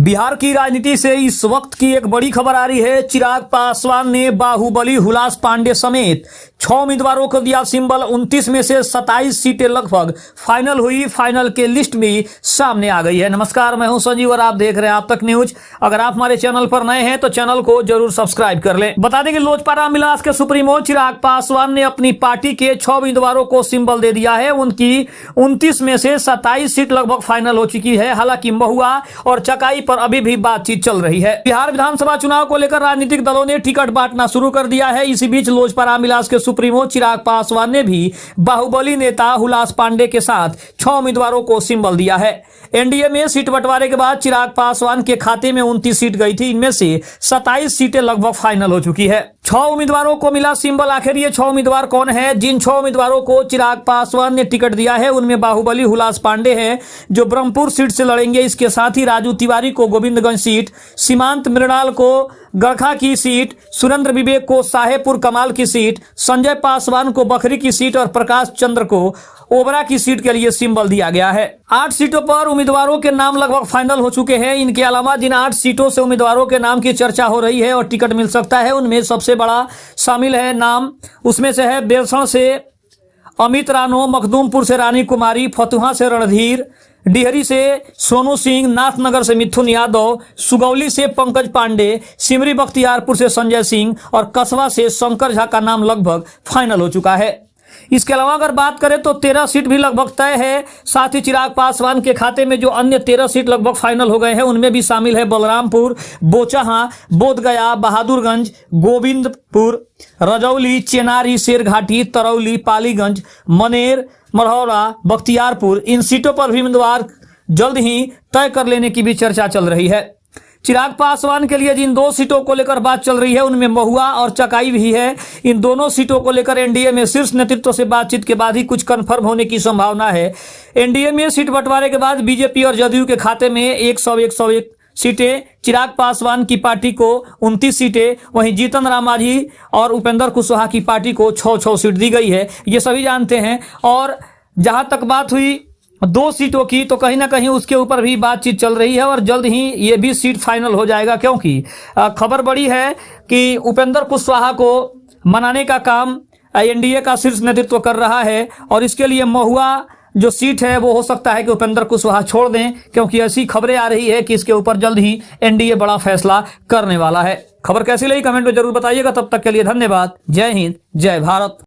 बिहार की राजनीति से इस वक्त की एक बड़ी खबर आ रही है। चिराग पासवान ने बाहुबली हुलास पांडे समेत 6 उम्मीदवारों को दिया सिंबल। 29 में से 27 सीटें लगभग फाइनल हुई। फाइनल के लिस्ट भी सामने आ गई है। नमस्कार, मैं हूं संजीव और आप देख रहे हैं आप तक न्यूज। अगर आप हमारे चैनल पर नए हैं तो चैनल को जरूर सब्सक्राइब कर लें। बता दें कि लोजपा रामविलास के सुप्रीमो चिराग पासवान ने अपनी पार्टी के 6 उम्मीदवारों को सिंबल दे दिया है। उनकी 29 में से 27 सीट लगभग फाइनल हो चुकी है। हालांकि महुआ और चकाई पर अभी भी बातचीत चल रही है। बिहार विधानसभा चुनाव को लेकर राजनीतिक दलों ने टिकट बांटना शुरू कर दिया है। इसी बीच लोजपा रामविलास के सुप्रीमो चिराग पासवान ने भी बाहुबली नेता हुलास पांडे के साथ 6 उम्मीदवारों को सिंबल दिया है। एनडीए में सीट बंटवारे के बाद चिराग पासवान के खाते में 29 सीट गई थी। इनमें से 27 सीटें लगभग फाइनल हो चुकी है। 6 उम्मीदवारों को मिला सिंबल। आखिर ये 6 उम्मीदवार कौन है? जिन 6 उम्मीदवारों को चिराग पासवान ने टिकट दिया है उनमें बाहुबली हुलास पांडे हैं जो ब्रह्मपुर सीट से लड़ेंगे। इसके साथ ही राजू तिवारी को गोविंदगंज सीट, सीमांत मृणाल को गड़खा की सीट, सुरेंद्र विवेक को साहेबपुर कमाल की सीट, संजय पासवान को बखरी की सीट और प्रकाश चंद्र को ओबरा की सीट के लिए सिंबल दिया गया है। 8 सीटों पर उम्मीदवारों के नाम लगभग फाइनल हो चुके हैं। इनके अलावा जिन 8 सीटों से उम्मीदवारों के नाम की चर्चा हो रही है और टिकट मिल सकता है उनमें सबसे बड़ा शामिल है नाम, उसमें से है बेलसण से अमित रानो, मखदूमपुर से रानी कुमारी, फतुहा से रणधीर, डिहरी से सोनू सिंह, नाथनगर से मिथुन यादव, सुगौली से पंकज पांडे, सिमरी बख्तियारपुर से संजय सिंह और कसबा से शंकर झा का नाम लगभग फाइनल हो चुका है। इसके अलावा अगर बात करें तो 13 सीट भी लगभग तय है। साथ ही चिराग पासवान के खाते में जो अन्य 13 सीट लगभग फाइनल हो गए हैं उनमें भी शामिल है बलरामपुर, बोचहा, बोधगया, बहादुरगंज, गोविंदपुर, रजौली, चेनारी, शेरघाटी, तरौली, पालीगंज, मनेर, मढ़ौरा, बख्तियारपुर। इन सीटों पर भी उम्मीदवार जल्द ही तय कर लेने की भी चर्चा चल रही है। चिराग पासवान के लिए जिन 2 सीटों को लेकर बात चल रही है उनमें महुआ और चकाई भी है। इन दोनों सीटों को लेकर एनडीए में शीर्ष नेतृत्व से बातचीत के बाद ही कुछ कंफर्म होने की संभावना है। एनडीए में सीट बंटवारे के बाद बीजेपी और जदयू के खाते में 101 सीटें, चिराग पासवान की पार्टी को 29 सीटें, वहीं जीतन राम मांझी और उपेंद्र कुशवाहा की पार्टी को 6 सीट दी गई है। ये सभी जानते हैं। और जहां तक बात हुई 2 सीटों की तो कहीं ना कहीं उसके ऊपर भी बातचीत चल रही है और जल्द ही ये भी सीट फाइनल हो जाएगा, क्योंकि खबर बड़ी है कि उपेंद्र कुशवाहा को मनाने का काम एनडीए का शीर्ष नेतृत्व कर रहा है और इसके लिए महुआ जो सीट है वो हो सकता है कि उपेंद्र कुशवाहा छोड़ दें, क्योंकि ऐसी खबरें आ रही है कि इसके ऊपर जल्द ही एनडीए बड़ा फैसला करने वाला है। खबर कैसी लगी कमेंट में जरूर बताइएगा। तब तक के लिए धन्यवाद। जय हिंद, जय भारत।